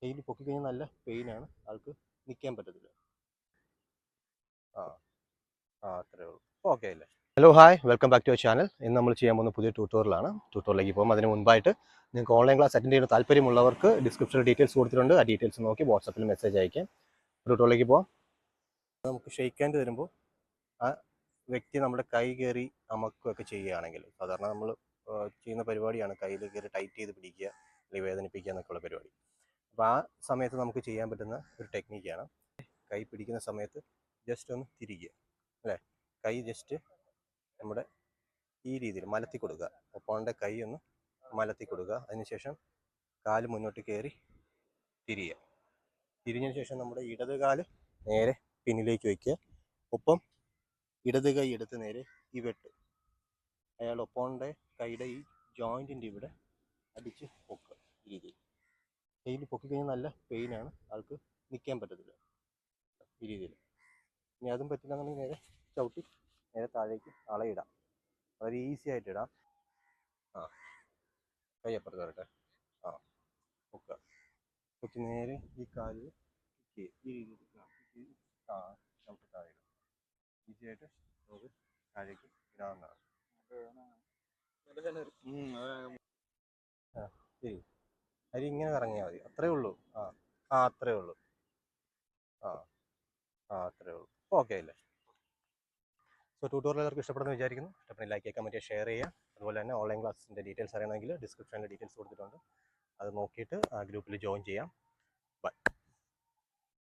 കയ്യിൽ പൊക്കിക്കഴിഞ്ഞാൽ നല്ല പെയിനാണ്, ആൾക്ക് നിൽക്കാൻ പറ്റത്തില്ല. ആ അത്രേ ഉള്ളൂ. ഓക്കെ അല്ലേ? Hello hi, welcome back to our channel. ഇന്ന് നമ്മൾ ചെയ്യാൻ പോകുന്ന പുതിയ ട്യൂട്ടോറിയലാണ്. ട്യൂട്ടോറിലേക്ക് പോകും അതിന് മുൻപായിട്ട് നിങ്ങൾക്ക് ഓൺലൈൻ ക്ലാസ് അറ്റൻഡ് ചെയ്യുന്ന താല്പര്യമുള്ളവർക്ക് ഡിസ്ക്രിപ്ഷനിൽ ഡീറ്റെയിൽസ് കൊടുത്തിട്ടുണ്ട്. ആ ഡീറ്റെയിൽസ് നോക്കി വാട്സപ്പിൽ മെസ്സേജ് അയക്കാം. ട്യൂട്ടോറിലേക്ക് പോകാം. നമുക്ക് ഷെയ്ക്ക് ഹാൻഡ് തരുമ്പോൾ ആ വ്യക്തി നമ്മുടെ കൈ കയറി അമക്കുകയൊക്കെ ചെയ്യുകയാണെങ്കിൽ, സാധാരണ നമ്മൾ ചെയ്യുന്ന പരിപാടിയാണ് കയ്യിൽ കയറി ടൈറ്റ് ചെയ്ത് പിടിക്കുക അല്ലെങ്കിൽ വേദനിപ്പിക്കുക എന്നൊക്കെയുള്ള പരിപാടി. അപ്പോൾ ആ സമയത്ത് നമുക്ക് ചെയ്യാൻ പറ്റുന്ന ഒരു ടെക്നിക്കാണ്, കൈ പിടിക്കുന്ന സമയത്ത് ജസ്റ്റ് ഒന്ന് തിരിക്കുക അല്ലേ. കൈ ജസ്റ്റ് നമ്മുടെ ഈ രീതിയിൽ മലത്തി കൊടുക്കുക, ഒപ്പോണൻ്റെ കൈ ഒന്ന് മലത്തി കൊടുക്കുക. അതിനുശേഷം കാല് മുന്നോട്ട് കയറി തിരിയുക. തിരിഞ്ഞതിന് ശേഷം നമ്മുടെ ഇടത് കാല് നേരെ പിന്നിലേക്ക് വയ്ക്കുക. ഒപ്പം ഇടത് കൈ എടുത്ത് നേരെ ഈ വെട്ട് അയാൾ ഒപ്പോണൻ്റെ കൈയുടെ ഈ ജോയിൻറ്റിൻ്റെ ഇവിടെ അടിച്ച് പൊക്കുക. ഈ രീതിയിൽ കയ്യിൽ പൊക്കിക്കഴിഞ്ഞാൽ നല്ല പെയിനാണ്, ആൾക്ക് നിൽക്കാൻ പറ്റത്തില്ല. ഈ രീതിയിൽ. ഇനി അതും പറ്റില്ലെന്നുണ്ടെങ്കിൽ നേരെ ചവിട്ടി നേരെ താഴേക്ക് ആളെ ഇടാം. വളരെ ഈസി ആയിട്ട് ഇടാം. കൈ അപ്പുറത്ത് വരട്ടെ. പൊക്കുക. പൊക്കി നേരെ ഈ കാലിൽ ഈ രീതിയിൽ ചവിട്ടി താഴെ ഇടാം. ഈസി ആയിട്ട് നമുക്ക് താഴേക്ക് ഇടാവുന്നതാണ്. ശരി, അരി ഇങ്ങനെ കറങ്ങിയാൽ മതി, അത്രേ ഉള്ളൂ. അത്രേ ഉള്ളൂ. അത്രേ ഉള്ളൂ. ഓക്കെ അല്ലേ? സോ ട്യൂട്ടോറിയൽ എല്ലാവർക്കും ഇഷ്ടപ്പെടുന്നു വിചാരിക്കുന്നു. ഇഷ്ടപ്പെടുന്ന ലൈക്ക്, കമൻറ്റ്, ഷെയർ ചെയ്യുക. അതുപോലെ തന്നെ ഓൺലൈൻ ക്ലാസ്സിൻ്റെ ഡീറ്റെയിൽസ് അറിയണമെങ്കിൽ ഡിസ്ക്രിപ്ഷനിൽ ഡീറ്റെയിൽസ് കൊടുത്തിട്ടുണ്ട്, അത് നോക്കിയിട്ട് ആ ഗ്രൂപ്പിൽ ജോയിൻ ചെയ്യാം. ബൈ.